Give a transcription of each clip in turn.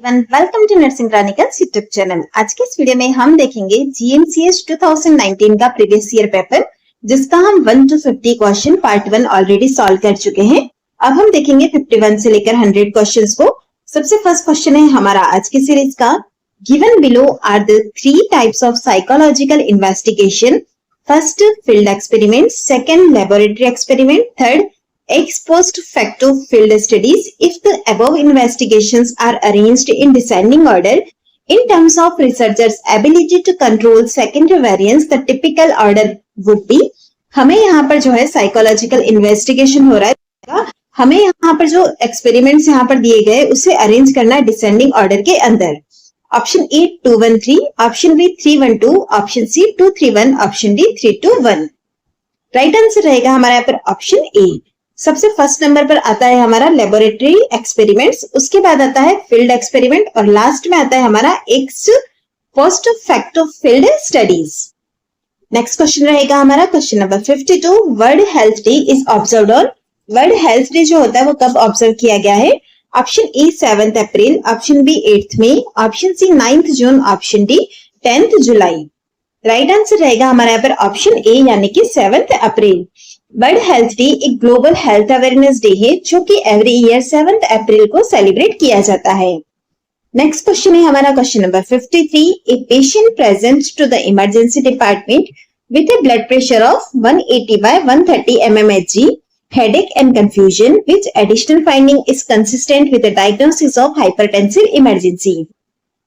Welcome to nursing chronicles YouTube channel. आज के इस वीडियो में हम देखेंगे जीएमसीएस 2019 का प्रीवियस ईयर पेपर, जिसका हम 1 to 50 question part 1 already solve कर चुके हैं। अब हम देखेंगे 51 से लेकर 100 क्वेश्चंस को। सबसे फर्स्ट क्वेश्चन है हमारा आज की सीरीज का, given below are the 3 types of psychological investigation. First field experiment, second laboratory experiment, third ex post facto field studies. If the above investigations are arranged in descending order in terms of researchers' ability to control secondary variance, the typical order would be। हमें यहाँ पर जो है psychological investigation हो रहा है, हमें यहाँ पर जो एक्सपेरिमेंट्स यहाँ पर दिए गए उसे अरेंज करना है डिसेंडिंग ऑर्डर के अंदर। Option A 2-1-3, option B 3-1-2, option C 2-3-1, option D 3-2-1। Right answer रहेगा हमारा यहाँ पर ऑप्शन ए। सबसे फर्स्ट नंबर पर आता है हमारा लेबोरेटरी एक्सपेरिमेंट्स, उसके बाद आता है फील्ड एक्सपेरिमेंट और लास्ट में आता है हमारा ex post facto field studies. Next question रहेगा हमारा question number 52। World Health Day is observed on. World Health Day जो होता है वो कब ऑब्जर्व किया गया है? ऑप्शन ए 7 अप्रैल, ऑप्शन बी 8 मई, ऑप्शन सी 9 जून, ऑप्शन डी 10 जुलाई। राइट आंसर रहेगा हमारा यहाँ पर ऑप्शन ए यानी कि 7 अप्रैल। वर्ल्ड हेल्थ डे एक ग्लोबल हेल्थ अवेयरनेस डे है जो कि एवरी ईयर 7 अप्रैल को सेलिब्रेट किया जाता है। नेक्स्ट क्वेश्चन है हमारा question number 53। A patient present to the emergency department with a blood pressure of 180/130 mmHg, headache and confusion, which additional finding is consistent with the diagnosis of hypertensive emergency।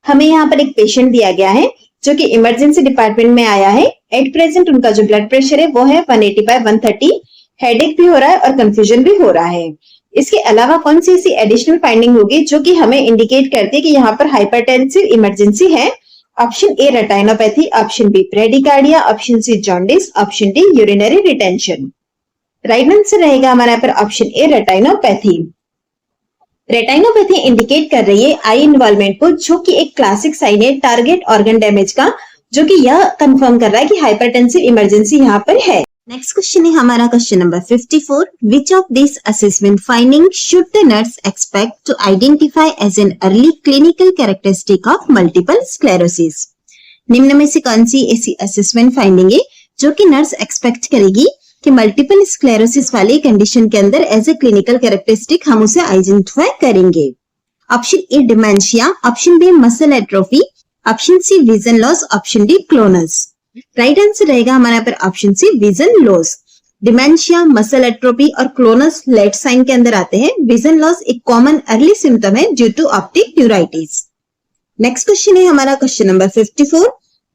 हमें यहाँ पर एक patient दिया गया है जो कि इमरजेंसी डिपार्टमेंट में आया है। एट प्रेजेंट उनका जो ब्लड प्रेशर है वो है 180/130, हेडेक भी हो रहा है और कंफ्यूजन भी हो रहा है। इसके अलावा कौन सी ऐसी एडिशनल फाइंडिंग होगी जो कि हमें इंडिकेट करती है कि यहाँ पर हाइपरटेंसिव इमरजेंसी है? Option A retinopathy, option B bradycardia, option C jaundice, option D urinary retention. Right answer रहेगा हमारा यहाँ पर ऑप्शन ए रेटाइनोपैथी। रेटाइनोपैथी इंडिकेट कर रही है आई इन्वॉल्वमेंट को, जो कि एक क्लासिक साइन है टारगेट ऑर्गन डैमेज का, जो कि यह कंफर्म कर रहा है कि हाइपरटेंसिव इमरजेंसी यहाँ पर है। नेक्स्ट क्वेश्चन है हमारा question number 54। Which of this assessment finding should the nurse expect to identify as an early clinical characteristic of multiple sclerosis? निम्न में से कौन सी ऐसी असेसमेंट फाइंडिंग है जो कि नर्स एक्सपेक्ट करेगी कि मल्टीपल स्क्लेरोसिस वाली कंडीशन के अंदर एज ए क्लिनिकल कैरेक्टरिस्टिक हम उसे आइडेंटिफाई करेंगे? Option A dementia, option B muscle atrophy, option C vision loss, option D clonus. Right answer रहेगा हमारे यहाँ पर option C vision loss. Dementia, muscle atrophy और क्लोनस लेट साइन के अंदर आते हैं। विजन लॉस एक कॉमन अर्ली सिम्टम है due to optic neuritis. Next question है हमारा question number 54।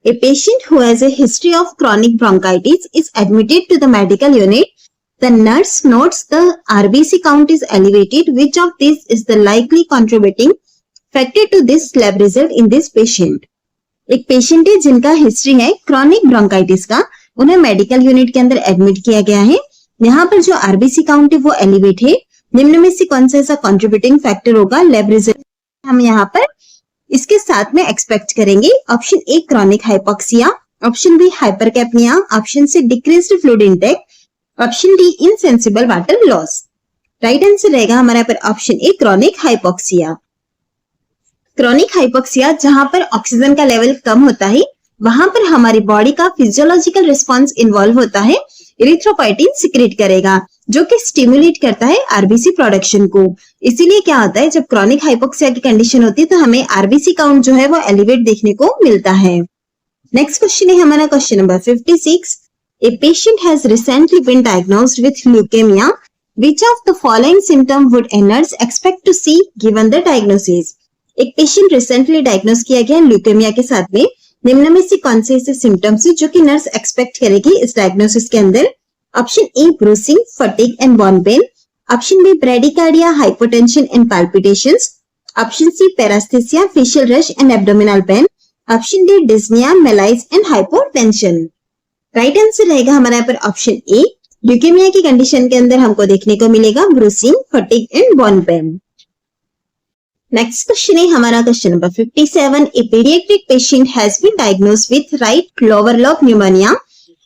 A patient who has a history of chronic bronchitis is admitted to the medical unit. The nurse notes the RBC count is elevated. Which of these is the likely contributing factor to this lab result in this patient? एक patient है जिनका history है chronic bronchitis का, उन्हें medical unit के अंदर admit किया गया है। यहाँ पर जो आरबीसी काउंट है वो एलिवेट है। निम्न में से कौन सा ऐसा कंट्रीब्यूटिंग फैक्टर होगा लैब रिजल्ट हम यहाँ पर इसके साथ में एक्सपेक्ट करेंगे? Option A chronic hypoxia, option B hypercapnia, option C decreased fluid intake, option D insensible water loss. Right answer रहेगा हमारे पर option A chronic hypoxia. Chronic hypoxia जहां पर ऑक्सीजन का लेवल कम होता है, वहां पर हमारी बॉडी का फिजियोलॉजिकल रिस्पॉन्स इन्वॉल्व होता है। इरिथ्रोपोइटिन सिक्रेट करेगा जो कि स्टिमुलेट करता है आरबीसी प्रोडक्शन को। इसीलिए क्या होता है, जब क्रॉनिक हाइपोक्सिया की कंडीशन होती है तो हमें आरबीसी काउंट जो है वो एलिवेट देखने को मिलता है। नेक्स्ट क्वेश्चन है हमारा question number 56। A patient has recently been diagnosed with leukaemia. Which of the following symptom would a nurse expect to see given the diagnosis? एक पेशेंट रिसेंटली डायग्नोज किया गया ल्यूकेमिया के साथ में, निम्न में से कौन से ऐसे सिम्टम्स है जो कि नर्स एक्सपेक्ट करेगी इस डायग्नोसिस के अंदर? Option A bruising, fatigue and bone pain, option B bradycardia, hypotension and palpitations, option C paraesthesia, facial rash and abdominal pain, option D dyspnoea, malaise and hypotension. Right answer रहेगा हमारे यहाँ पर option A. Leukaemia की condition के अंदर हमको देखने को मिलेगा bruising, fatigue and bone pain. Next question है हमारा question number 57। A paediatric patient has been diagnosed with right lower lobe pneumonia.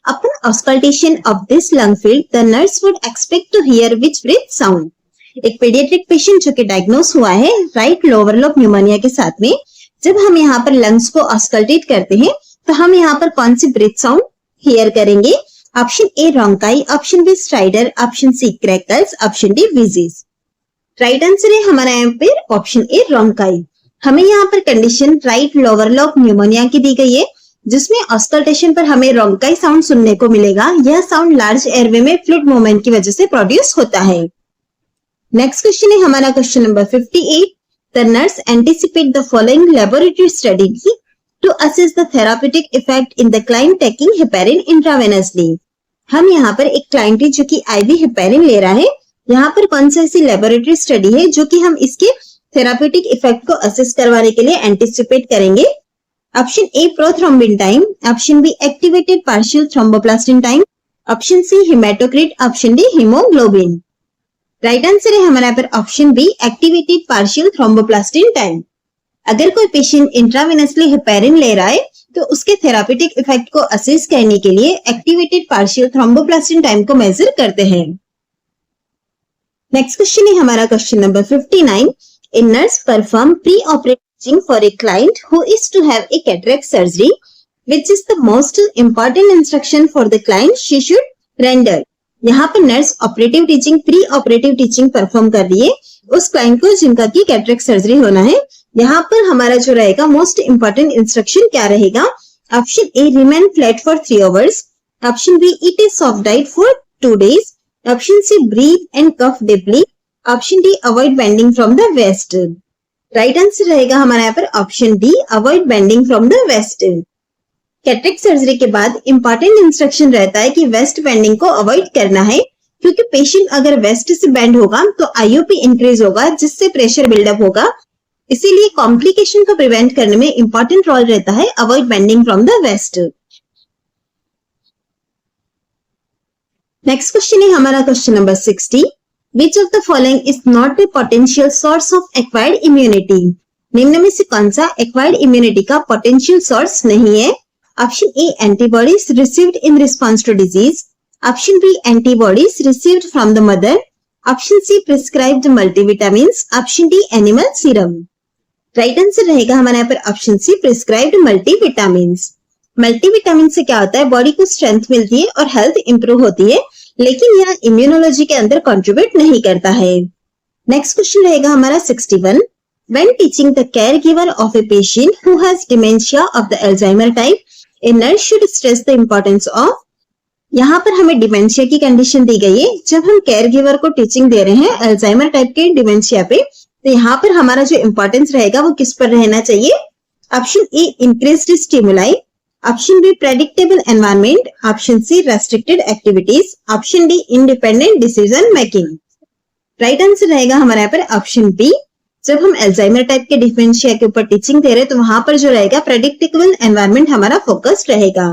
Upon auscultation of this lung field, the nurse would expect to hear which breath sound? एक paediatric patient जो कि diagnose हुआ है right lower lobe pneumonia के साथ में, जब हम यहाँ पर लंग्स को ऑस्कल्टेट करते हैं तो हम यहाँ पर कौन सी ब्रीथ साउंड हियर करेंगे? Option A rhonchi, option B stridor, option C crackles, option D wheezes. Right answer है हमारा यहाँ पे ऑप्शन ए रोंकाई। हमें यहाँ पर condition right lower lobe pneumonia की दी गई है, जिसमें ऑस्कल्टेशन पर हमें रोंकाई साउंड सुनने को मिलेगा। यह साउंड लार्ज एयरवे में फ्लूइड मूवमेंट की वजह से प्रोड्यूस होता है। नेक्स्ट क्वेश्चन है हमारा question number 58। The nurse anticipate the following laboratory study to assess the therapeutic effect in the client taking heparin intravenously. हम यहाँ पर एक क्लाइंट है जो कि आईवी हेपेरिन ले रहा है। यहाँ पर कौन सी ऐसी लेबोरेटरी स्टडी है जो कि हम इसके थेराप्यूटिक इफेक्ट को असेस करवाने के लिए एंटिसिपेट करेंगे? Option A prothrombin time, option B activated partial thromboplastin time, option C haematocrit, option D haemoglobin. Right answer है हमारा यहाँ पर option B activated partial thromboplastin time. अगर कोई पेशेंट इंट्रावेनसली हेपेरिन ले रहा है तो उसके थेराप्यूटिक इफेक्ट को असेस करने के लिए एक्टिवेटेड पार्शियल थ्रोम्बोप्लास्टिन टाइम को मेजर करते हैं। नेक्स्ट क्वेश्चन है हमारा question number 59। A nurse perform pre-operative for a client who is to have a cataract surgery. Which is the most important instruction for the client she should render? यहाँ पर nurse operative teaching pre operative teaching perform कर रही है उस client को जिनका की cataract surgery होना है। यहाँ पर हमारा जो रहेगा मोस्ट इंपॉर्टेंट इंस्ट्रक्शन क्या रहेगा? Option A remain flat for 3 hours, option B eat a soft diet for 2 days, option C breathe and cough deeply, option D avoid bending from the waist. Right answer रहेगा हमारा यहाँ पर option D avoid bending from the waist. Cataract surgery के बाद important instruction रहता है कि waste bending को अवॉइड करना है, क्योंकि पेशेंट अगर वेस्ट से बेंड होगा तो आईओपी इंक्रीज होगा जिससे प्रेशर बिल्डअप होगा। इसीलिए कॉम्प्लिकेशन को प्रिवेंट करने में इंपॉर्टेंट रोल रहता है avoid bending from the waist. Next question है हमारा question number 60। Which of the following is not a potential source of acquired immunity? निम्न में से कौन सा एक्वायर्ड इम्यूनिटी का पोटेंशियल सोर्स नहीं है? Option A antibodies received in response to disease, option B antibodies received from the mother, option C prescribed multivitamins, option D animal serum. Right answer रहेगा हमारे यहाँ पर option C prescribed multivitamins. Multivitamin से क्या होता है? बॉडी को strength मिलती है और हेल्थ इंप्रूव होती है, लेकिन यह इम्यूनोलॉजी के अंदर कंट्रीब्यूट नहीं करता है। नेक्स्ट क्वेश्चन रहेगा हमारा 61। When teaching the caregiver of a patient who has dementia of the Alzheimer type, a nurse should stress the importance of। यहाँ पर हमें डिमेंशिया की कंडीशन दी गई है। जब हम केयर गिवर को टीचिंग दे रहे हैं अल्जाइमर टाइप के डिमेंशिया पे, तो यहाँ पर हमारा जो इंपॉर्टेंस रहेगा वो किस पर रहना चाहिए? Option A increased stimuli, option B predictable environment, option C restricted activities, option D independent decision making. Right answer रहेगा हमारे यहाँ पर ऑप्शन बी। जब हम अल्जाइमर टाइप के डिमेंशिया के ऊपर टीचिंग दे रहे हैं तो वहां पर जो रहेगा प्रेडिक्टेबल एनवायरनमेंट हमारा फोकस रहेगा।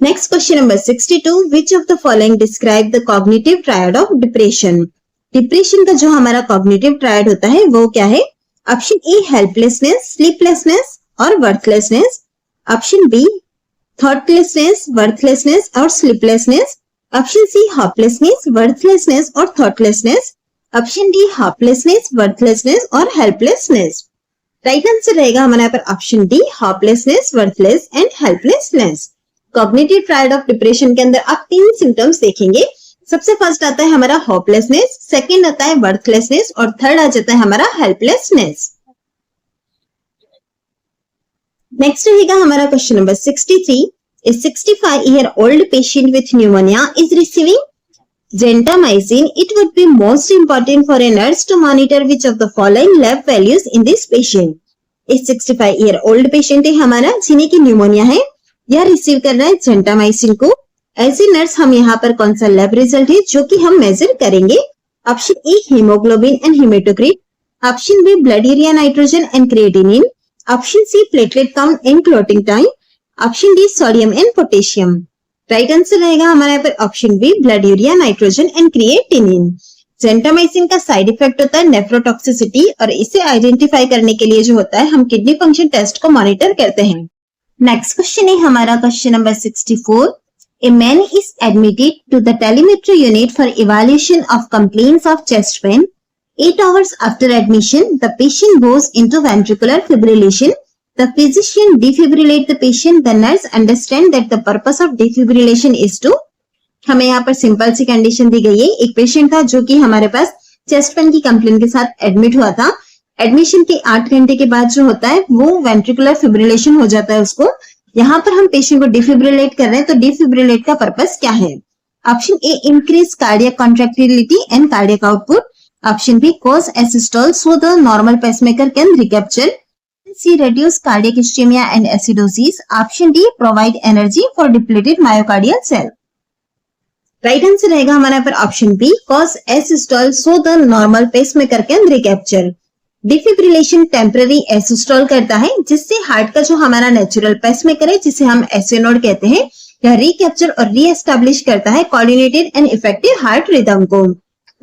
Next question number 62। Which of the following describe the cognitive triad of depression? Depression का जो हमारा कॉग्निटिव ट्रायड होता है वो क्या है? ऑप्शन ए हेल्पलेसनेस, स्लीपलेसनेस और worthlessness, option B thoughtlessness, worthlessness और sleeplessness, option C hopelessness, worthlessness और thoughtlessness, option D hopelessness, worthlessness और हेल्पलेसनेस। राइट आंसर रहेगा हमारे यहाँ पर option D hopelessness, worthless and helplessness. Cognitive triad of depression के अंदर आप 3 सिम्टम्स देखेंगे। सबसे फर्स्ट आता है हमारा होपलेसनेस, सेकंड आता है वर्थलेसनेस और थर्ड आ जाता है हमारा हेल्पलेसनेस। नेक्स्ट रहेगा हमारा question number 63। A 65-year-old patient with pneumonia is receiving gentamicin. It would be most important for a nurse to monitor which of the following lab values in this patient. एक 65-year-old patient है हमारा जिन्हें की pneumonia है, यह receive कर रहा है जेंटामाइसिन को। ऐसी नर्स हम यहाँ पर कौन सा लैब रिजल्ट है जो कि हम मेजर करेंगे? Option A haemoglobin and haematocrit, option B blood urea nitrogen and creatinine, option C platelet count and clotting time, option D sodium and potassium. Right answer रहेगा हमारे यहाँ पर option B blood urea nitrogen and creatinine. Gentamicin का side effect होता है nephrotoxicity, और इसे identify करने के लिए जो होता है हम किडनी फंक्शन टेस्ट को मॉनिटर करते हैं। नेक्स्ट क्वेश्चन है हमारा question number 64। A man is admitted to the telemetry unit for evaluation of complaints of chest pain. 8 hours after admission, the patient goes into ventricular fibrillation. The physician defibrillates the patient. The nurse understands that the purpose of defibrillation is to, हमें यहाँ पर simple सी condition दी गई है। एक patient था जो कि हमारे पास चेस्ट पेन की कंप्लेन के साथ एडमिट हुआ था। एडमिशन के 8 घंटे के बाद जो होता है वो वेंट्रिकुलर फिब्रिलेशन हो जाता है उसको। यहाँ पर हम पेशेंट को डिफिब्रिलेट कर रहे हैं, तो डिफिब्रिलेट का पर्पस क्या है? Option A, increase cardiac contractility and cardiac output. Option B, cause asystole so the normal pacemaker can recapture. C, reduce cardiac ischemia and acidosis. Option D, provide energy for depleted myocardial cell. Right answer रहेगा हमारा पर option B, cause asystole so the normal pacemaker can recapture. Defibrillation temporary asystole करता है जिससे heart का जो हमारा natural pacemaker है जिसे हम एसए नोड कहते हैं, यह रिकैप्चर और रीएस्टैब्लिश करता है coordinated and effective heart rhythm को।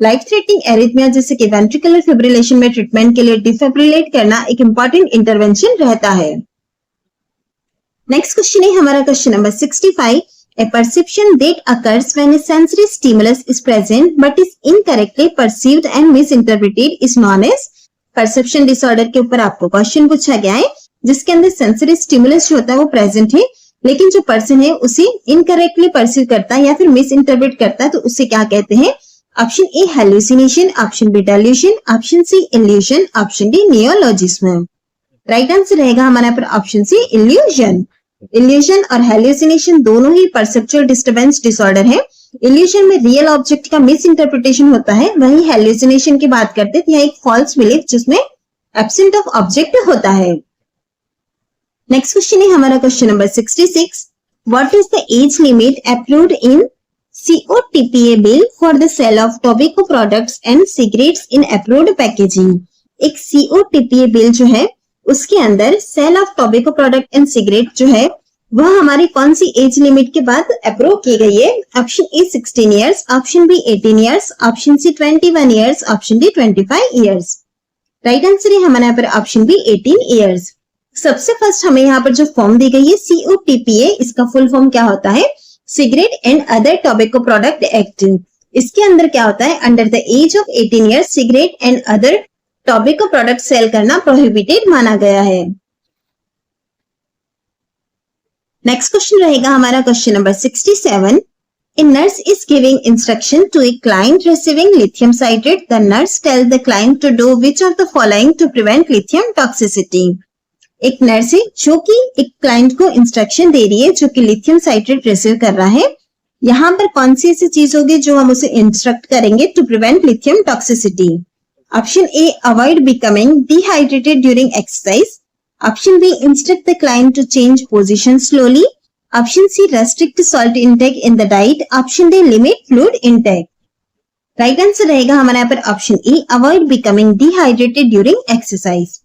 लाइफ थ्रेटनिंग एरिथमिया जैसे कि वेंट्रिकुलर फिब्रिलेशन में ट्रीटमेंट के लिए डिफिब्रिलेट करना एक इंपॉर्टेंट इंटरवेंशन रहता है। नेक्स्ट क्वेश्चन है हमारा question number 65। A perception that occurs when a sensory stimulus is present but is incorrectly perceived and misinterpreted is known as। Perception disorder के ऊपर आपको क्वेश्चन पूछा गया है जिसके अंदर सेंसरी स्टिमुलस जो होता है वो प्रेजेंट है लेकिन जो पर्सन है उसे इनकरेक्टली परसीव करता है या फिर मिस इंटरप्रेट करता है, तो उसे क्या कहते हैं? Option A, hallucination. Option B, delusion. Option C, illusion. Option D, neologism. Right answer रहेगा हमारा पर ऑप्शन सी, इल्यूजन। इल्यूजन और हेलुसिनेशन दोनों ही परसेप्चुअल डिस्टर्बेंस डिसऑर्डर है। इल्यूजन में रियल ऑब्जेक्ट का मिस इंटरप्रिटेशन होता है, वहीं हेलुसिनेशन की बात करते हैं यह एक फॉल्स बिलीफ जिसमें एब्सेंट ऑफ ऑब्जेक्ट होता है। नेक्स्ट क्वेश्चन है हमारा question number 66। What is the age limit approved in COTPA bill for the sale of tobacco products and cigarettes in approved packaging. एक COTPA बिल जो है उसके अंदर sale of tobacco product and cigarette जो है वह हमारी कौन सी एज लिमिट के बाद अप्रूव की गई है? Option A 16 years, option B 18 years, option C 21 years, option D 25 years. Right answer है हमारे यहाँ पर ऑप्शन बी 18 इयर्स। सबसे फर्स्ट हमें यहाँ पर जो फॉर्म दी गई है COTPA, इसका फुल फॉर्म क्या होता है? Cigarette and other tobacco product act. इसके अंदर क्या होता है? Under the age of 18 years cigarette and other tobacco product sale करना प्रोहिबिटेड माना गया है। नेक्स्ट क्वेश्चन रहेगा हमारा question number 67। A nurse is giving instruction to a client receiving lithium citrate. The nurse tells the client to do which of the following to prevent lithium toxicity. एक nurse है जो कि एक client को instruction दे रही है जो कि लिथियम साइट्रेट रिसीव कर रहा है। यहाँ पर कौन सी ऐसी चीज होगी जो हम उसे इंस्ट्रक्ट करेंगे to prevent lithium toxicity? Option A, avoid becoming dehydrated during exercise. Option B, instruct the client to change position slowly. Option C, restrict salt intake in the diet. Option D, limit fluid intake. Right answer रहेगा हमारे यहाँ पर option A, avoid becoming dehydrated during exercise.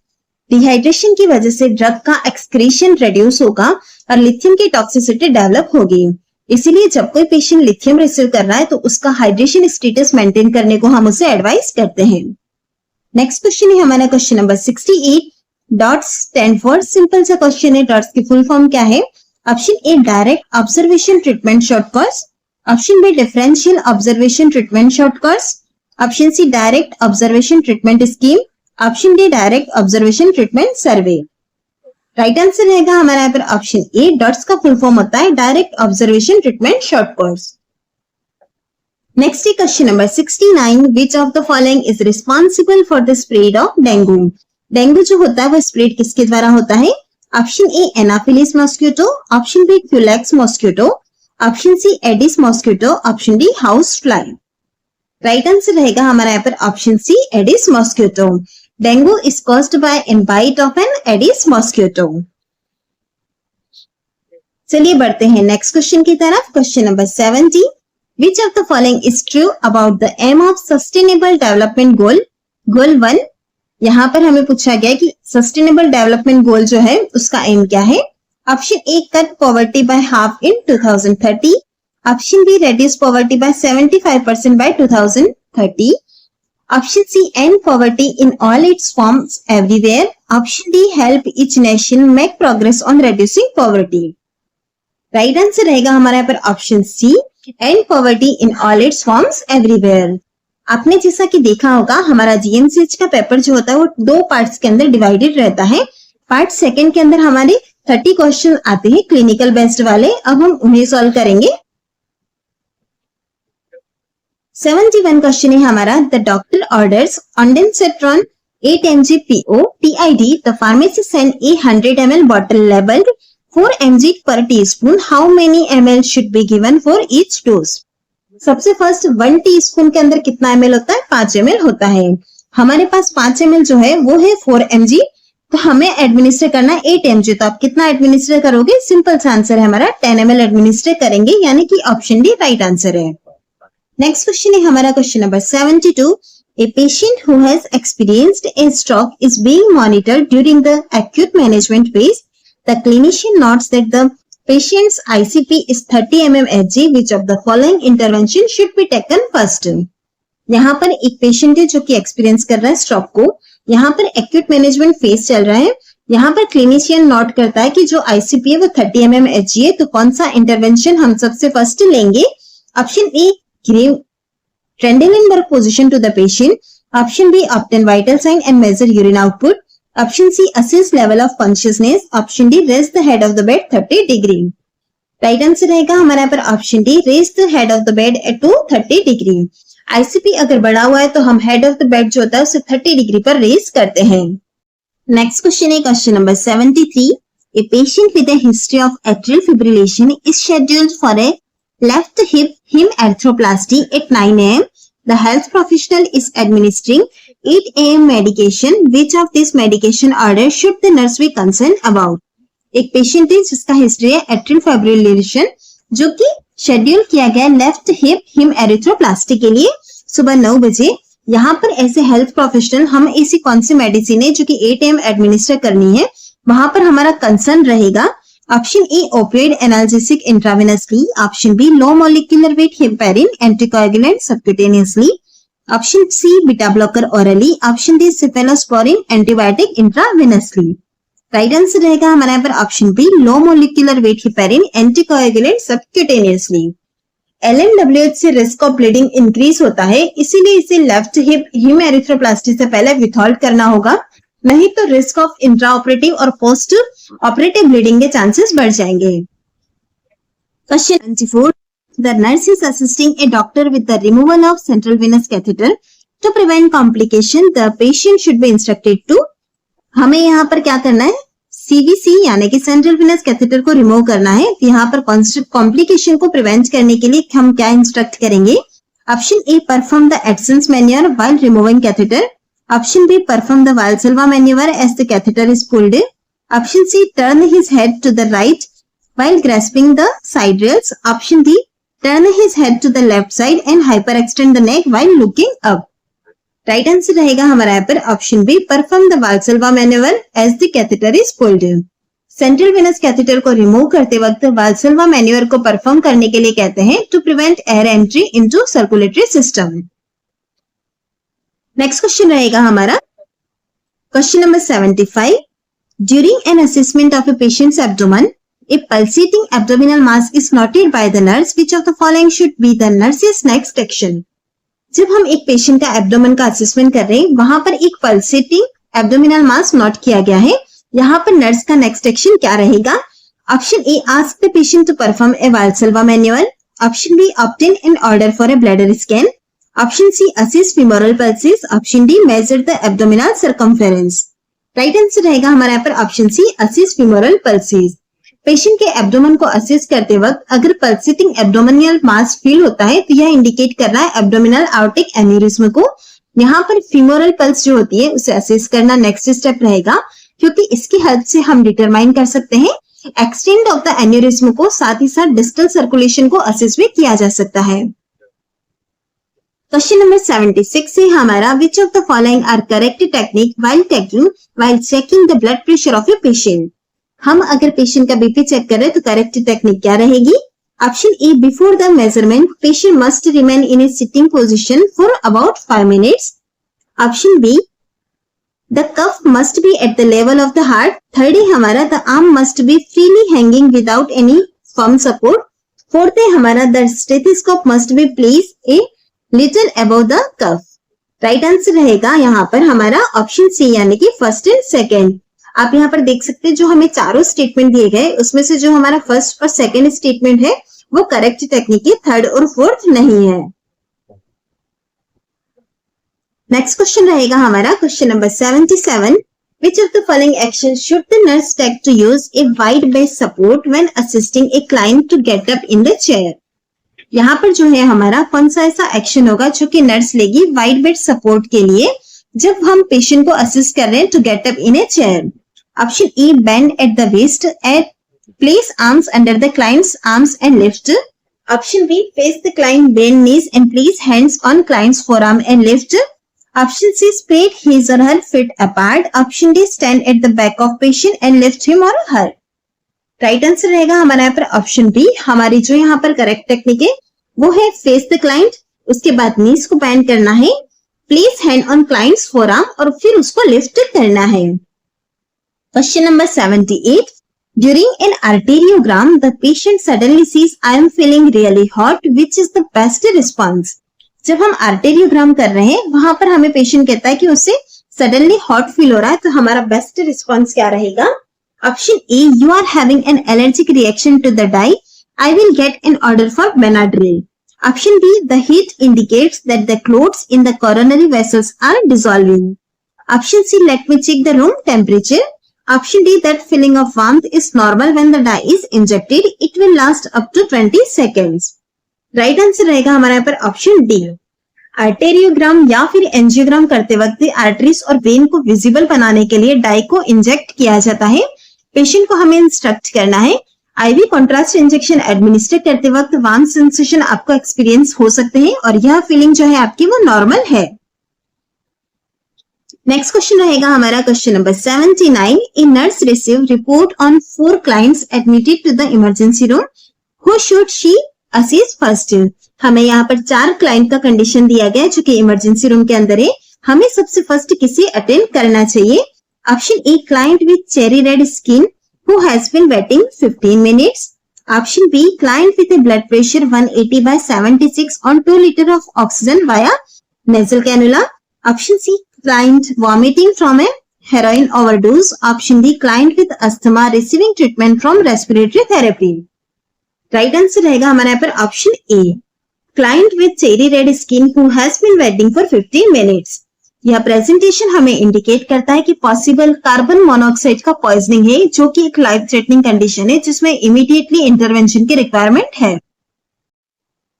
Dehydration की वजह से drug का excretion reduce होगा और लिथियम की टॉक्सिसिटी डेवलप होगी। इसीलिए जब कोई पेशेंट लिथियम रिसीव कर रहा है तो उसका हाइड्रेशन स्टेटस मेंटेन करने को हम उसे एडवाइस करते हैं। नेक्स्ट क्वेश्चन है हमारा question number 68। DOTS stand for, simple सा क्वेश्चन है, डॉट्स की फुल फॉर्म क्या है? Option A, direct observation treatment short course. Option B, differential observation treatment short course. Option C, direct observation treatment scheme. Option D, direct observation treatment survey. Right answer रहेगा हमारा यहाँ पर option A, DOTS का full form होता है direct observation treatment short course. Next question number 69। Which of the following is responsible for the spread of dengue? Dengue जो होता है वो स्प्रेड किसके द्वारा होता है? Option A, Anopheles mosquito. Option B, Culex mosquito. Option C, Aedes mosquito. Option D, house fly. Right answer रहेगा हमारा यहाँ पर option C, Aedes mosquito. Dengue is caused by an bite of an Aedes mosquito. चलिए बढ़ते हैं next question की तरफ। Question number 70। Which of the following is true about the aim of sustainable development goal? Goal 1। यहाँ पर हमें पूछा गया कि सस्टेनेबल डेवलपमेंट गोल जो है उसका एम क्या है? Option A, cut poverty by half in 2030। Option B, reduce poverty by 75% by 2030. Option C, end poverty in all its forms everywhere. Option D, help each nation make progress on reducing poverty. Right answer रहेगा हमारा यहाँ पर option C, end poverty in all its forms everywhere. आपने जैसा कि देखा होगा हमारा जीएमसीएच का पेपर जो होता है वो 2 पार्ट्स के अंदर डिवाइडेड रहता है। पार्ट सेकंड के अंदर हमारे 30 क्वेश्चन आते हैं क्लिनिकल बेस्ड वाले, अब हम उन्हें सॉल्व करेंगे। 71 क्वेश्चन है हमारा, the doctor orders ondansetron 8 mg PO TID, the pharmacist sent a 100 ml bottle labeled 4 mg per teaspoon. How many ml should be given for each dose? सबसे फर्स्ट 1 टीस्पून के अंदर कितना ml होता है? 5 ml होता है। हमारे पास 5 ml जो है वो है 4 mg, तो हमें एडमिनिस्टर करना है 8 mg। तो आप कितना एडमिनिस्टर करोगे? सिंपल सा आंसर है हमारा 10 ml एडमिनिस्टर करेंगे, यानी कि ऑप्शन डी राइट आंसर है। नेक्स्ट क्वेश्चन है हमारा question number 72, a patient who has experienced a stroke is being monitored during the acute management phase. The clinician notes that the patient's ICP is 30 mmHg. Which of the following intervention should be taken first? यहाँ पर एक patient है जो कि experience कर रहा है stroke को, यहाँ पर एक्यूट मैनेजमेंट फेज चल रहा है। यहाँ पर क्लिनिशियन नोट करता है कि जो आईसीपी है वो 30 mmHg है, तो कौन सा इंटरवेंशन हम सबसे फर्स्ट लेंगे? Option A, give Trendelenburg position to the patient. Option B, obtain vital sign and measure urine output. Option C, assess level of consciousness. Option D, raise the head of the bed 30 degree. Right answer रहेगा हमारे यहाँ पर option D, raise the head of the bed to 30 degree. ICP अगर बढ़ा हुआ है तो हम हेड ऑफ द बेड जो होता है उसे 30 डिग्री पर रेज करते हैं। नेक्स्ट क्वेश्चन है question number 73, A patient with a history of atrial fibrillation is scheduled for a left hip hem arthroplasty at 9 am. The health professional is administering 8 am medication. Which of this medication order should the nurse be concerned about? एक patient है जिसका history है atrial fibrillation, जो कि schedule किया गया left hip him एरिथ्रोप्लास्टी के लिए सुबह 9 बजे। यहाँ पर ऐसे हेल्थ प्रोफेशनल हम ऐसी कौन सी मेडिसिन है जो कि 8 am एडमिनिस्टर करनी है, वहां पर हमारा कंसर्न रहेगा option A, opioid analgesic intravenously. Option B, low molecular weight heparin anticoagulant subcutaneously. Option C, beta blocker orally. Option D, cephalosporin antibiotic intravenously. Right answer रहेगा हमारे यहाँ पर option B, low molecular weight heparin anticoagulant subcutaneously. LMWH से risk of bleeding increase होता है, इसीलिए इसे left hip him एरिथ्रोप्लास्टी से पहले विथहोल्ड करना होगा, नहीं तो रिस्क ऑफ इंट्रा ऑपरेटिव और पोस्ट ऑपरेटिव ब्लीडिंग के चांसेस बढ़ जाएंगे। Question 94, the nurse is assisting a doctor with the removal of central venous catheter to prevent complication. The patient should be instructed to, हमें यहाँ पर क्या करना है? सीवीसी यानी कि सेंट्रल वेनस कैथेटर को रिमूव करना है। तो यहाँ पर कॉम्प्लिकेशन को प्रिवेंट करने के लिए हम क्या इंस्ट्रक्ट करेंगे? Option A, perform the AdSense manure while removing catheter. Option B, perform the Valsalva maneuver as the catheter is pulled. Option C, turn his head to the right while grasping the side rails. Option D, turn his head to the left side and hyperextend the neck while looking up. Right answer रहेगा हमारा यहाँ पर option B, perform the Valsalva maneuver as the catheter is pulled. Central venous catheter को remove करते वक्त वाल्सल्वा manure को perform करने के लिए कहते हैं to prevent air entry into circulatory system. Next question रहेगा हमारा question number 75, during an assessment of a patient's abdomen a pulsating abdominal mass is noted by the nurse. Which of the following should be the nurse's next action? जब हम एक patient का abdomen का assessment कर रहे हैं, वहां पर एक पल्सेटिंग एब्डोमिनल मास नोट किया गया है, यहाँ पर नर्स का नेक्स्ट एक्शन क्या रहेगा? Option A, ask the patient to perform a Valsalva manoeuvre. Option B, obtain an order for a bladder scan. Option C, assist femoral pulses। Option D, measure the abdominal circumference. Right answer रहेगा हमारे यहाँ पर option C, assist femoral pulses। Patient के abdomen को assist करते वक्त अगर pulsating abdominal मास feel होता है तो यह इंडिकेट कर रहा है एब्डोमिनल आउटिक एन्यूरिज्म को। यहाँ पर फीमोरल पल्स जो होती है उसे असिस्ट करना नेक्स्ट स्टेप रहेगा, क्योंकि इसकी हेल्प से हम डिटरमाइन कर सकते हैं एक्सटेंड ऑफ द एन्यूरिज्म को, साथ ही साथ डिस्टल सर्कुलेशन को असिस्ट भी किया जा सकता है। क्वेश्चन नंबर 76 है हमारा, which of the following are correct technique while checking the blood pressure of a patient? हम अगर पेशेंट का बीपी चेक करें तो करेक्ट टेक्निक क्या रहेगी? Option A, before the measurement patient must remain in a sitting position for about 5 minutes. Option B, the cuff must be at the level of the heart. Third है हमारा, the arm must be freely hanging without any firm support. Fourth है हमारा the stethoscope must be place a little above the cuff. Right answer रहेगा यहाँ पर हमारा option सी यानी कि फर्स्ट एंड सेकेंड. आप यहाँ पर देख सकते हैं जो हमें चारों स्टेटमेंट दिए गए उसमें से जो हमारा फर्स्ट और सेकेंड स्टेटमेंट है वो करेक्ट टेक्निक है, थर्ड और फोर्थ नहीं है. नेक्स्ट क्वेश्चन रहेगा हमारा question number 77. Which of the following actions should the nurse take to use a wide bed support when assisting a client to get up in the chair? यहाँ पर जो है हमारा कौन सा ऐसा एक्शन होगा जो कि नर्स लेगी वाइड बेड सपोर्ट के लिए जब हम पेशेंट को असिस्ट कर रहे हैं to get up in a chair. Option E bend at the waist, at place arms under the client's arms and lift. Option B face the client bend knees and place hands on client's forearm and lift. Option C spread his or her feet apart. Option D stand at the back of patient and lift him or her. Right answer रहेगा हमारा यहाँ पर option B. हमारी जो यहाँ पर correct technique है वो है फेस द क्लाइंट, उसके बाद नीज को बेंड करना है, place hand on client's forearm और फिर उसको लिफ्ट करना है. Question number 78. During an arteriogram, the patient suddenly says, "I am feeling really hot." Which is the best response? जब हम आर्टेरियोग्राम कर रहे हैं वहां पर हमें पेशेंट कहता है कि उसे सडनली हॉट फील हो रहा है, तो हमारा बेस्ट रिस्पॉन्स क्या रहेगा? Option A you are having an allergic reaction to the dye, I will get an order for Benadryl. Option B the heat indicates that the clots in the coronary vessels are dissolving. Option C let me check the room temperature. Option D that feeling of warmth is normal when the dye is injected, it will last up to 20 seconds. Right answer रहेगा हमारा यहाँ पर option D. आर्टेरियोग्राम या फिर angiogram करते वक्त arteries और when को विजिबल बनाने के लिए डाई को इंजेक्ट किया जाता है. पेशेंट को हमें इंस्ट्रक्ट करना है. आईवी कॉन्ट्रास्ट इंजेक्शन एडमिनिस्टर करते वक्त वार्म सेंसेशन आपको एक्सपीरियंस हो सकते हैं और यह फीलिंग जो है आपकी वो नॉर्मल है. नेक्स्ट क्वेश्चन रहेगा हमारा question number 79. A nurse receive report on 4 clients admitted to the emergency room. Who should she assist first? हमें यहाँ पर 4 क्लाइंट का कंडीशन दिया गया है जो कि इमरजेंसी रूम के अंदर है. हमें सबसे फर्स्ट किसे अटेंड करना चाहिए? Option A client with cherry red skin who has been waiting 15 minutes. Option B client with a blood pressure 180/76 on 2 litre of oxygen via nasal cannula. Option C client vomiting from a heroin overdose. Option D client with asthma receiving treatment from respiratory therapy. Right answer रहेगा हमारे यहाँ पर option A client with cherry red skin who has been waiting for 15 minutes. यह presentation हमें indicate करता है कि possible carbon monoxide का पॉइजनिंग है जो कि एक लाइफ थ्रेटनिंग कंडीशन है जिसमें इमीडिएटली इंटरवेंशन की रिक्वायरमेंट है.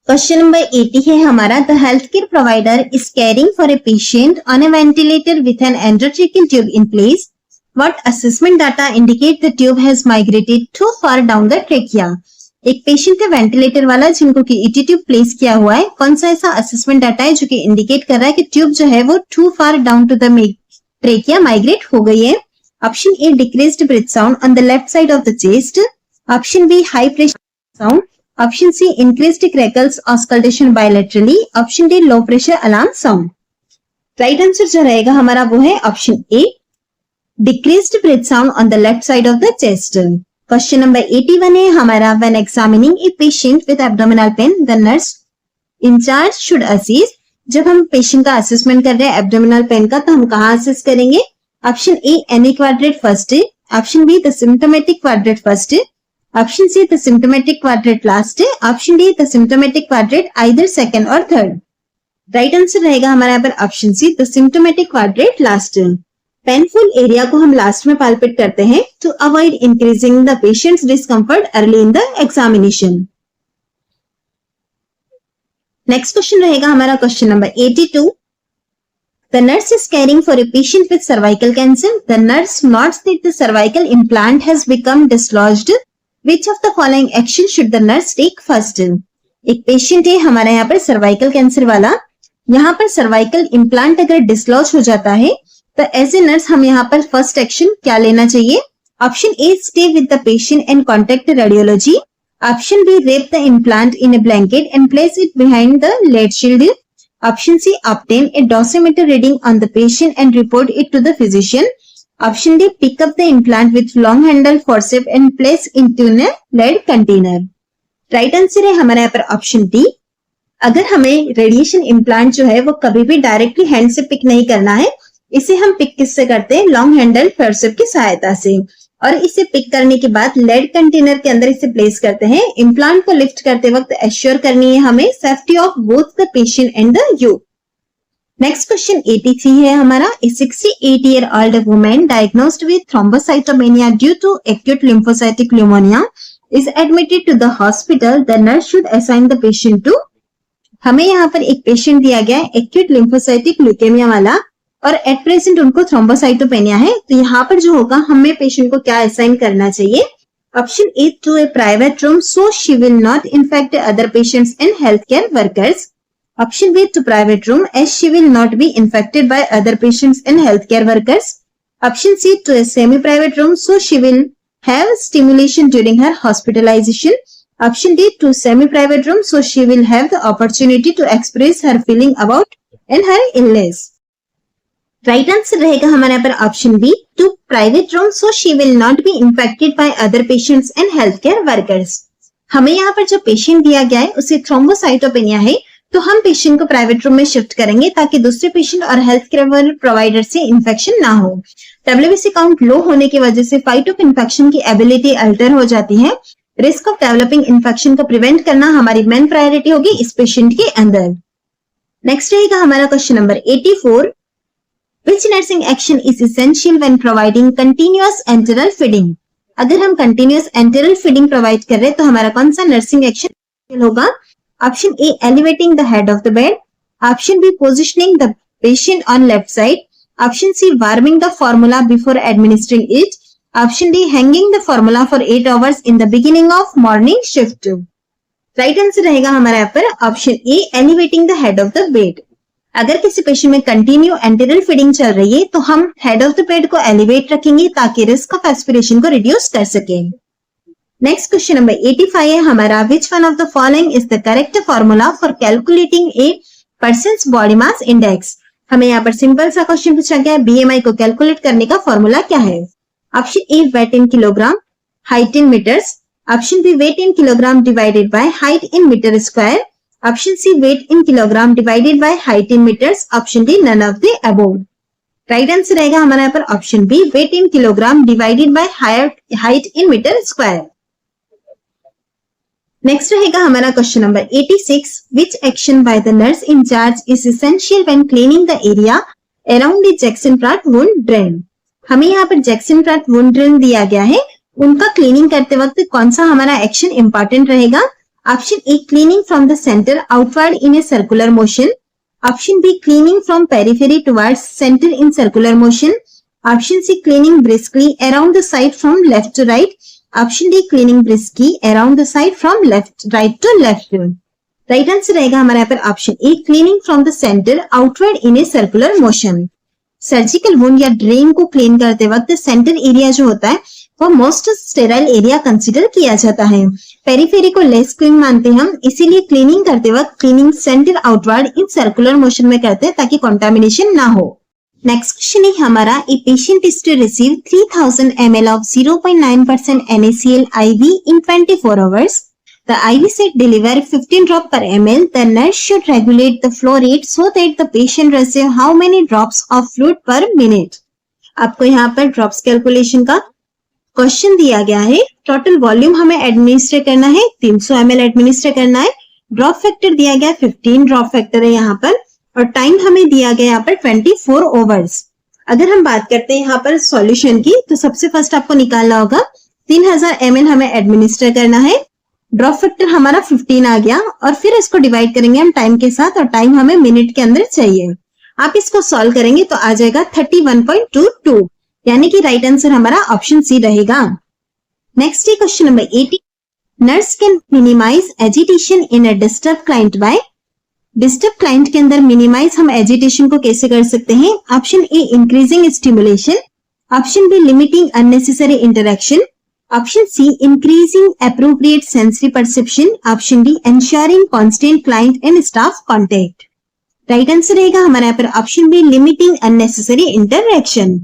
क्वेश्चन नंबर 80 है हमारा. The health care provider is caring for a patient on a ventilator with an endotracheal tube in place. What assessment data indicate the tube has migrated to far down the trachea. एक patient का ventilator वाला जिनको कि ET tube place किया हुआ है, कौन सा ऐसा असेसमेंट डाटा है जो कि इंडिकेट कर रहा है कि ट्यूब जो है वो to far down to the trachea migrate हो गई है? Option A decreased breath sound on the left side of the chest. Option B high pressure sound. Option C increased crackles auscultation bilaterally. Option D low pressure alarm sound. Right answer जो रहेगा हमारा वो है option A decreased breath sound on the left side of the chest. Question number 81 है हमारा. When examining A patient with abdominal pain the nurse in charge should assist. जब हम patient का असेसमेंट कर रहे हैं एब्डोमिनल पेन का तो हम कहाँ असिस्ट करेंगे? Option A any quadrant first. Option B the symptomatic quadrant first. Option C the symptomatic quadrant last. Option D the symptomatic quadrant either second और थर्ड. राइट आंसर रहेगा हमारा यहाँ पर option C the symptomatic quadrant last. Painful area को हम last में palpate करते हैं to avoid increasing the patient's discomfort early in the examination. Next question रहेगा हमारा question number 82. The nurse is caring for a patient with cervical cancer. The nurse notes that the cervical implant has become dislodged. Which of the following action should the nurse take first? एक patient है हमारे यहाँ पर cervical cancer वाला. यहाँ पर cervical implant अगर dislodge हो जाता है तो एज ए नर्स हम यहाँ पर फर्स्ट एक्शन क्या लेना चाहिए? Option A stay with the patient and contact radiology. Option B wrap the implant in a blanket and place it behind the lead shield. Option C obtain a dosimeter reading on the patient and report it to the physician. Option D, pick up the implant with long handle forcep and place into a lead container. Right answer है हमारे यहाँ पर option D. अगर हमें radiation implant जो है वो कभी भी डायरेक्टली हैंड से पिक नहीं करना है, इसे हम पिक किससे करते हैं? लॉन्ग हैंडल फॉरसेप की सहायता से। और इसे पिक करने के बाद लेड कंटेनर के अंदर इसे प्लेस करते हैं। इम्प्लांट को लिफ्ट करते वक्त एश्योर करनी है हमें safety of both the patient and the you. Next question 83 है हमारा। A 68-year-old women diagnosed with thrombocytopenia due to acute lymphocytic leukaemia is admitted to the hospital. The nurse should assign the patient to। हमें यहाँ पर एक patient दिया गया है acute lymphocytic leukaemia वाला, और एट प्रेजेंट उनको थ्रोम्बोसाइटोपेनिया है। तो यहाँ पर जो होगा हमें पेशेंट को क्या असाइन करना चाहिए? Option A, to a private room so she will not infect other patients and health care workers. Option B, to private room as she will not be infected by other patients and health care workers. Option C, to a semi private room so she will have stimulation during her hospitalization. Option D, to semi-private room so she will have the opportunity to express her feeling about and her illness. Right answer रहेगा हमारे यहाँ पर option B, to private room so she will not be infected by other patients and healthcare workers. हमें यहाँ पर जो patient दिया गया है उसे थ्रोम्बोसाइटोपेनिया है, तो हम पेशेंट को प्राइवेट रूम में शिफ्ट करेंगे ताकि दूसरे पेशेंट और हेल्थ केयर प्रोवाइडर से इन्फेक्शन ना हो। WBC काउंट लो होने की वजह से फाइट ऑफ इन्फेक्शन की एबिलिटी अल्टर हो जाती है। रिस्क ऑफ डेवलपिंग इन्फेक्शन को प्रिवेंट करना हमारी मेन प्रायोरिटी होगी इस पेशेंट के अंदर। नेक्स्ट रहेगा हमारा question number 84। Which nursing action is essential when providing continuous enteral feeding? अगर हम कंटिन्यूअस एंटेरल फीडिंग प्रोवाइड कर रहे हैं तो हमारा कौन सा नर्सिंग एक्शन होगा? Option A, elevating the head of the bed. Option B, positioning the patient on left side. Option C, warming the formula before administering it. Option D, hanging the formula for 8 hours in the beginning of morning shift. Right answer रहेगा हमारा यहाँ पर option A, elevating the head of the bed. अगर किसी patient में continue enteral feeding चल रही है तो हम हेड ऑफ द बेड को एलिवेट रखेंगे ताकि रिस्क ऑफ एस्पिरेशन को रिड्यूस कर सके। नेक्स्ट क्वेश्चन नंबर 85 है हमारा। Which one of the following is the correct formula for calculating A persons body mass index? हमें यहाँ पर सिंपल सा क्वेश्चन पूछा गया है, बीएमआई को कैलकुलेट करने का फॉर्मूला क्या है? Option A, weight in kilogram, height in metres. Option B, weight in kilogram divided by height in metre square. Option C, weight in kilogram divided by height in metres. Option D, none of the above. Right answer रहेगा हमारा यहाँ पर option B, weight in kilogram divided by height in metre square. Next रहेगा हमारा question number 86। Which action by the nurse in charge is essential when cleaning the area around the Jackson Pratt wound drain? हमें यहाँ पर Jackson Pratt wound drain दिया गया है, उनका cleaning करते वक्त कौन सा हमारा एक्शन इंपॉर्टेंट रहेगा? Option A, cleaning from the centre outward in a circular motion. Option B, cleaning from periphery towards centre in circular motion. Option C, cleaning briskly around the side from left to right. Option D, cleaning briskly around the side from right to left. Right answer रहेगा हमारे यहाँ पर option A, cleaning from the centre outward in a circular motion. Surgical wound या drain को clean करते वक्त centre area जो होता है वो मोस्ट स्टेराइल एरिया कंसीडर किया जाता है। पेरिफेरी को लेस क्लीन मानते हैं हम, इसीलिए क्लीनिंग करते वक्त क्लीनिंग सेंटर आउटवर्ड इन सर्कुलर मोशन में करते हैं ताकि कंटामिनेशन ना हो। नेक्स्ट क्वेश्चन है हमारा। A patient is to receive 3000 ml of 0.9% NaCl IV in 24 hours. The IV set deliver 15 drop per ml. The nurse should regulate the flow rate so that the patient receive how many drops of fluid per minute. आपको यहाँ पर drops calculation का question दिया गया है। Total volume हमें administer करना है, 300 ml एडमिनिस्टर करना है। ड्रॉप फैक्टर दिया गया 15 ड्रॉप फैक्टर है यहाँ पर, और टाइम हमें दिया गया यहाँ पर 24 आवर्स। अगर हम बात करते हैं यहाँ पर सॉल्यूशन की, तो सबसे फर्स्ट आपको निकालना होगा 3000 ml हमें एडमिनिस्टर करना है। ड्रॉप फैक्टर हमारा 15 आ गया, और फिर इसको डिवाइड करेंगे हम टाइम के साथ, और टाइम हमें मिनट के अंदर चाहिए। आप इसको सॉल्व करेंगे तो आ जाएगा 31.22, यानी कि राइट आंसर हमारा ऑप्शन सी रहेगा। नेक्स्ट है question number 80। Nurse can minimise agitation in a disturb client by. Disturb client के अंदर मिनिमाइज हम एजिटेशन को कैसे कर सकते हैं? Option A, increasing stimulation. Option B, limiting unnecessary interaction. Option C, increasing appropriate sensory perception. Option D, ensuring constant client and staff contact. Right answer रहेगा हमारे यहाँ पर option B, limiting unnecessary interaction.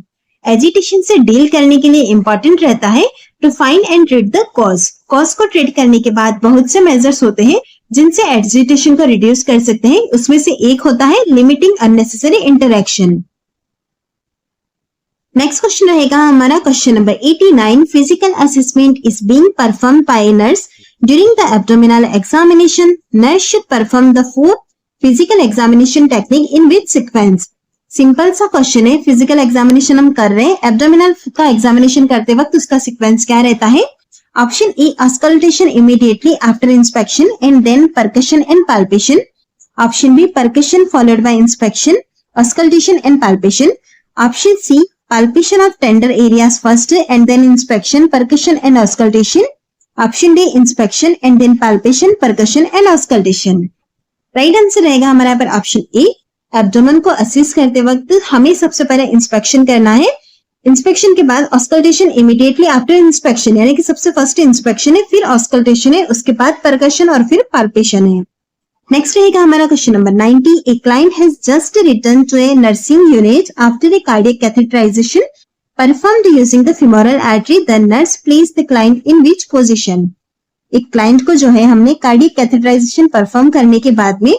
Agitation से deal करने के लिए important रहता है to find and treat the cause. Cause को ट्रीट करने के बाद बहुत से मेजर्स होते हैं जिनसे एजिटेशन को रिड्यूस कर सकते हैं। उसमें से एक होता है limiting unnecessary interaction. Next question रहेगा हमारा question number 89। Physical assessment is being performed by nurse during the abdominal examination. Nurse should perform the 4 physical examination technique in which sequence. Simple सा क्वेश्चन है, फिजिकल एग्जामिनेशन हम कर रहे हैं, abdominal का examination करते वक्त उसका सीक्वेंस क्या रहता है। Option A auscultation immediately after inspection and then percussion and palpation. Option B percussion followed by inspection, auscultation and palpation. Option C palpation of tender areas first and then inspection, percussion and auscultation. Option D inspection and then palpation, percussion and auscultation. Right answer रहेगा हमारा यहाँ पर option ए। Abdomen को assist करते वक्त हमें सबसे पहले इंस्पेक्शन करना है, इंस्पेक्शन के बाद ऑस्कल्टेशन इमीडिएटली आफ्टर इंस्पेक्शन, यानी कि सबसे फर्स्ट इंस्पेक्शन है, फिर ऑस्कल्टेशन है, उसके बाद परकशन और फिर पाल्पेशन है। नेक्स्ट रहेगा हमारा question number 90। A client has just return to a nursing unit after a cardiac catheterisation performed using the femoral artery. The nurse placed the client in which position? एक client को जो है हमने cardiac catheterization perform करने के बाद में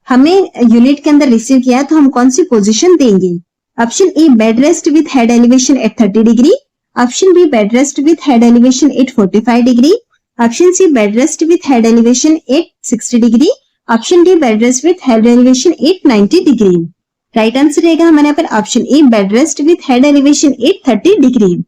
हमें यूनिट के अंदर रिसीव किया, तो हम कौन सी पोजीशन देंगे। Option A bed rest with head elevation at 30 degree. Option B bed rest with head elevation at 45 degree. Option C bed rest with head elevation at 60 degree. Option D bed rest with head elevation at 90 degree. Right answer रहेगा हमारे यहाँ पर option A bed rest with head elevation at 30 degree.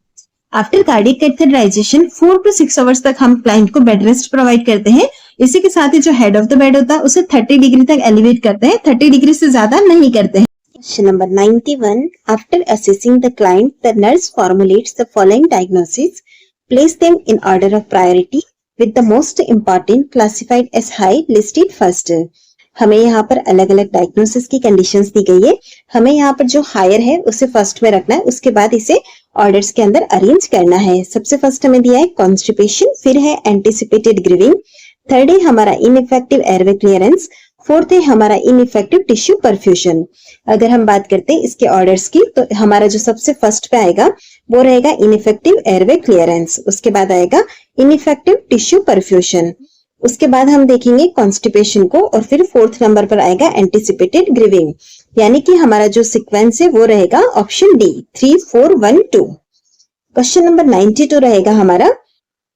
After cardiac catheterisation 4 to 6 hours तक हम client को bed rest provide करते हैं। इसी के साथ ही जो हेड ऑफ द बेड होता है उसे 30 डिग्री तक एलिवेट करते हैं, 30 डिग्री से ज्यादा नहीं करते हैं। Question number 91। After assessing the client the nurse formulates the following diagnosis, place them in order of priority with the most important classified as high listed first. हमें यहाँ पर अलग अलग डायग्नोसिस की कंडीशंस दी गई है। हमें यहाँ पर जो हायर है उसे फर्स्ट में रखना है, उसके बाद इसे ऑर्डर्स के अंदर अरेंज करना है। सबसे फर्स्ट हमें दिया है कॉन्स्टिपेशन, फिर है एंटिसिपेटेड ग्रीविंग, थर्ड है हमारा इनइफेक्टिव एयरवे क्लियरेंस, फोर्थ है हमारा इनइफेक्टिव टिश्यू परफ्यूजन। अगर हम बात करते हैं इसके ऑर्डर्स की, तो हमारा जो सबसे फर्स्ट पे आएगा वो रहेगा इनइफेक्टिव एयरवे क्लियरेंस, उसके बाद आएगा इनइफेक्टिव टिश्यू परफ्यूजन, उसके बाद हम देखेंगे कॉन्स्टिपेशन को, और फिर फोर्थ नंबर पर आएगा एंटिसिपेटेड ग्रीविंग। यानी कि हमारा जो सीक्वेंस है वो रहेगा ऑप्शन डी 3 4 1 2। क्वेश्चन नंबर 92 रहेगा हमारा।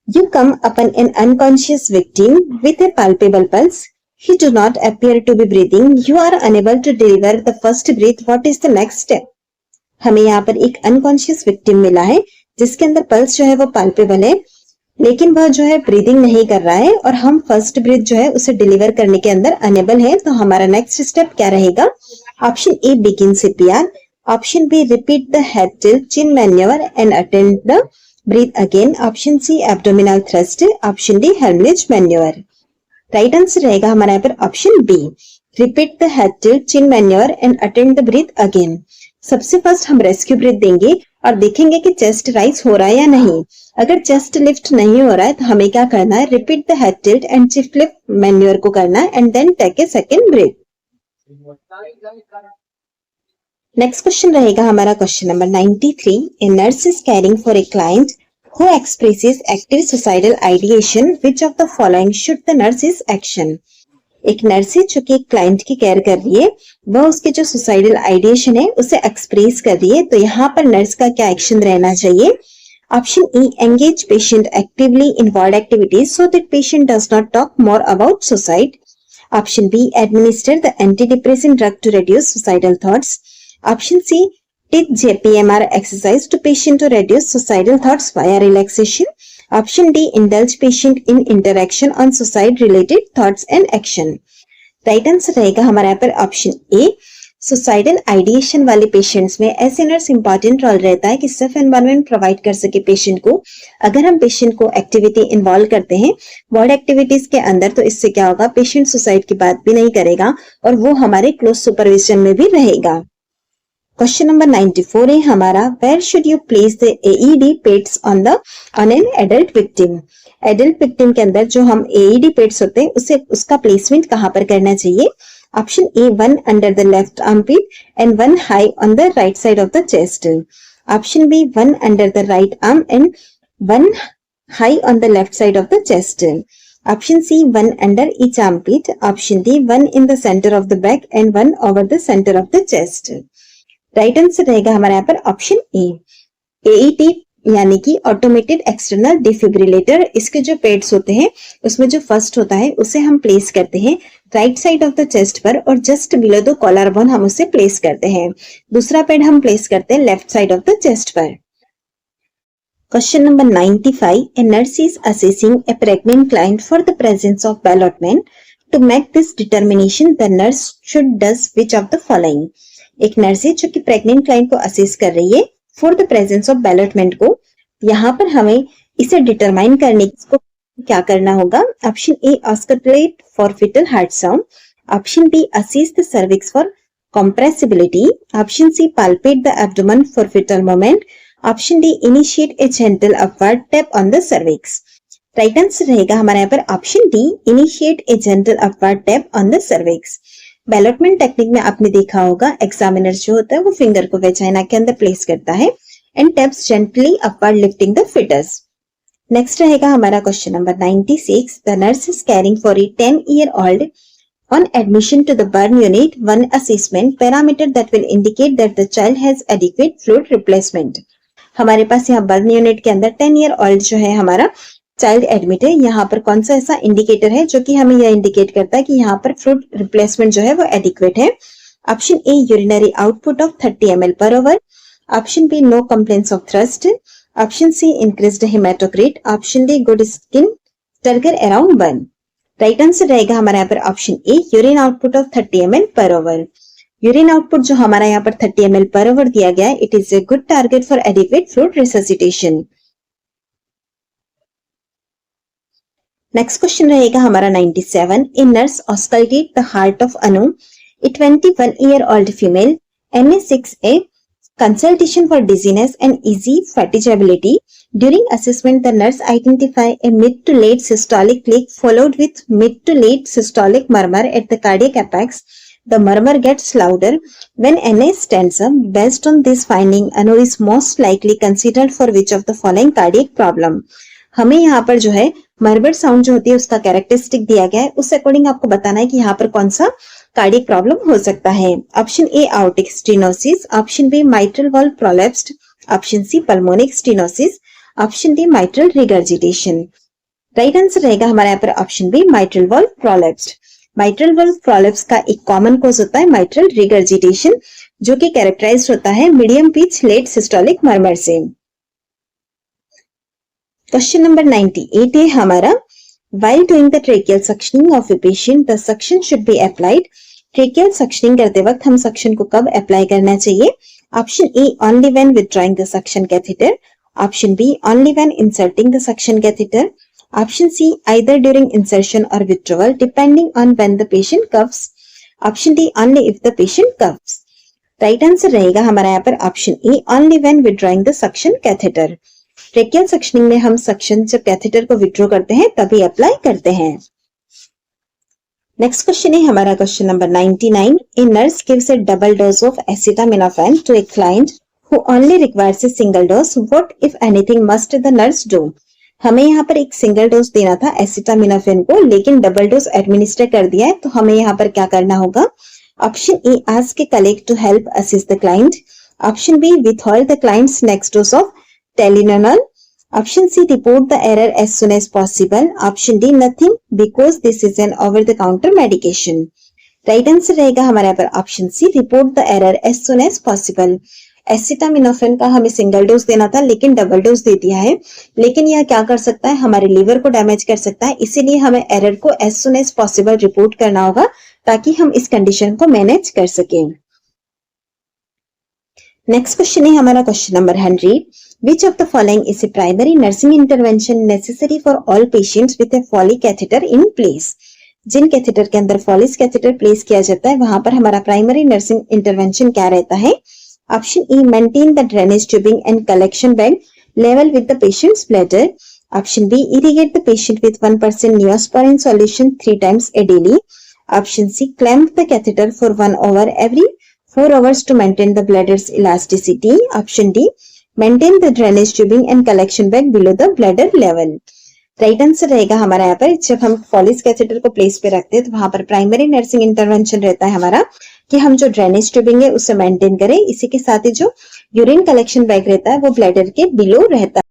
You come upon N unconscious victim with A palpable pulse, he do not appear to be breathing, you are unable to deliver the first breath, what is the next step? हमें यहाँ पर एक unconscious victim मिला है जिसके अंदर pulse जो है वो पाल्पेबल है, लेकिन वह जो है ब्रीदिंग नहीं कर रहा है और हम फर्स्ट ब्रीथ जो है उसे डिलीवर करने के अंदर अनेबल है। तो हमारा नेक्स्ट स्टेप क्या रहेगा। Option A begin CPR, option B repeat the head tilt chin manoeuvre and attend the breath again, option C abdominal thrust, option D haemorrhage manoeuvre. Right answer रहेगा हमारा यहाँ पर option B repeat the head tilt chin manoeuvre and attend the breath again. सबसे first हम rescue breath देंगे और देखेंगे कि चेस्ट राइज हो रहा है या नहीं। अगर चेस्ट लिफ्ट नहीं हो रहा है तो हमें क्या करना है, repeat the head tilt and chin lift manoeuvre को करना है and then take a second breath. Next question रहेगा हमारा question number 93। A nurse is caring for a client who expresses active suicidal ideation, which of the following should the nurse's action? एक nurse है जो कि एक client की care कर रही है, वह उसके जो सुसाइडल आइडिएशन है उसे एक्सप्रेस कर रही है, तो यहाँ पर नर्स का क्या एक्शन रहना चाहिए। Option A engage patient actively in ward activities so that patient does not talk more about suicide. Option B administer the antidepressant drug to reduce suicidal thoughts. Option C teach JPMR exercise to patient to reduce suicidal thoughts via relaxation. Option D indulge patient in interaction on suicide related thoughts and action. Right answer रहेगा हमारे यहाँ पर option ए। Suicidal ideation वाले patients में ऐसे nurse important role रहता है कि सेफ एनवायरनमेंट प्रोवाइड कर सके पेशेंट को। अगर हम पेशेंट को एक्टिविटी इन्वॉल्व करते हैं वर्ड एक्टिविटीज के अंदर, तो इससे क्या होगा, पेशेंट सुसाइड की बात भी नहीं करेगा और वो हमारे क्लोज सुपरविजन में भी रहेगा। क्वेश्चन नंबर 94 है हमारा, where should you place the AED pads on an adult victim. Adult victim के अंदर जो हम AED पेड्स होते हैं उसे उसका प्लेसमेंट कहाँ पर करना चाहिए। Option A 1 under the left armpit and 1 high on the right side of the chest. Option B, one under the right arm and one high on the left side of the chest. Option C, one under each armpit. Option D, one in the center of the back and one over the center of the chest. Right answer रहेगा हमारे यहाँ पर option ए, AED यानी कि automated external defibrillator. इसके जो pads होते हैं उसमें जो फर्स्ट होता है उसे हम प्लेस करते हैं right side of the chest पर और just below the collarbone हम उसे प्लेस करते हैं। दूसरा पैड हम प्लेस करते हैं left side of the chest पर। Question number 95, a nurse is assessing a pregnant client for the presence of ballottement. To make this determination the nurse should does which of the following. एक nurse है जो कि pregnant client को assess कर रही है for the presence of ballottement को। यहाँ पर हमें इसे डिटरमाइन करने को क्या करना होगा। Option A, auscultate for fetal heart sound. Option B, assess the cervix for compressibility. Option C, palpate the abdomen for fetal moment. Option D, initiate a gentle upward tap on the cervix. Right answer रहेगा हमारे यहाँ पर option D, initiate a gentle upward tap on the cervix. Ballottement technique में आपने देखा होगा examiner जो होता है वो फिंगर को वेजाइना के अंदर प्लेस करता है and taps gently upward lifting the foetus. Next रहेगा हमारा question number 96, the nurse is caring for a 10-year-old on admission to the burn unit, one assessment parameter that will indicate that the child has adequate fluid replacement. हमारे पास यहाँ burn unit के अंदर 10-year-old जो है हमारा child admit है। यहाँ पर कौन सा ऐसा इंडिकेटर है जो कि हमें यह इंडिकेट करता है कि यहाँ पर फ्लूइड रिप्लेसमेंट जो है वो एडिक्वेट है। Option A, urinary output of 30 ml per hour। Option B, no complaints of thrust. Option C, increased haematocrit. Option D, good skin turgor around burn. Right answer रहेगा हमारे यहाँ पर option A, urine output of 30 ml per hour। Urine output जो हमारा यहाँ पर 30 ml per hour दिया गया है, it is a good target for adequate fluid resuscitation. Next question रहेगा हमारा 97, a nurse auscultate the heart of Anu, A 21-year-old female, NA6A, consultation for dizziness and easy fatigability. During assessment, the nurse identify a mid to late systolic click followed with mid to late systolic murmur at the cardiac apex. The murmur gets louder when NA stands up. Based on this finding, Anu is most likely considered for which of the following cardiac problem? हमें यहाँ पर जो है murmur sound जो होती है उसका characteristic दिया गया है, उस अकॉर्डिंग आपको बताना है कि यहाँ पर कौन सा कार्डियक प्रॉब्लम हो सकता है। Option A, aortic stenosis. Option B, mitral valve prolapsed. Option C, pulmonic stenosis. Option D, mitral regurgitation. Right answer रहेगा हमारे यहाँ पर option B, mitral valve prolapsed. Mitral valve prolapse का एक कॉमन कॉज होता है माइट्रल रिगर्जिटेशन, जो कि कैरेक्टराइज होता है medium pitch late systolic murmur से। क्वेश्चन नंबर 98 है हमारा, while doing the tracheal suctioning of a patient, the suction should be applied. Tracheal suctioning करते वक्त हम सक्शन को कब अप्लाई करना चाहिए? Option A, only when withdrawing the suction catheter. Option B, only when inserting the suction catheter. Option C, either during insertion or withdrawal depending on when the patient coughs. Option D, only if the patient coughs. Right answer रहेगा हमारा यहाँ पर option A, only when withdrawing the suction catheter. Tracheal suctioning में हम suction जब catheter को withdraw करते हैं तभी अप्लाई करते हैं। नेक्स्ट क्वेश्चन है हमारा question number 99, a nurse gives a double dose of acetaminophen to a client who only requires a single dose, what if anything must the nurse do? हमें यहाँ पर एक सिंगल डोज देना था एसिटामिनोफेन को, लेकिन डबल डोज एडमिनिस्टर कर दिया है, तो हमें यहाँ पर क्या करना होगा? Option A, ask a colleague to help assist the client. Option B, withhold the client's next dose of Tylenol. Option C, report the error as soon as possible. Option D, nothing because this is an over the counter medication. Right answer रहेगा हमारे यहाँ पर option C, report the error as soon as possible. Acetaminophen का हमें single dose देना था लेकिन double dose दे दिया है, लेकिन यह क्या कर सकता है? हमारे लीवर को डैमेज कर सकता है, इसीलिए हमें एरर को as soon as possible report करना होगा ताकि हम इस कंडीशन को मैनेज कर सकें। नेक्स्ट क्वेश्चन है हमारा question number 100, Which of the following is a primary nursing intervention necessary for all patients with a Foley catheter in place? जिन कैथेटर के अंदर फॉलिस कैथेटर प्लेस किया जाता है वहां पर हमारा प्राइमरी नर्सिंग इंटरवेंशन क्या रहता है? Option E, maintain the drainage tubing and collection bed level with the patient's bladder. Option B, irrigate the patient with 1% Neosporin solution 3 times a daily. Option C, clamp the catheter for 1 hour every 4 hours to maintain the bladder's elasticity. Option D, maintain the drainage tubing and collection bag below the bladder level. Right answer रहेगा हमारा यहाँ पर, जब हम Foley catheter को place पे रखते हैं तो वहां पर प्राइमरी नर्सिंग इंटरवेंशन रहता है हमारा कि हम जो ड्रेनेज ट्यूबिंग है उसे मेंटेन करें, इसी के साथ ही जो यूरिन कलेक्शन बैग रहता है वो ब्लैडर के बिलो रहता है।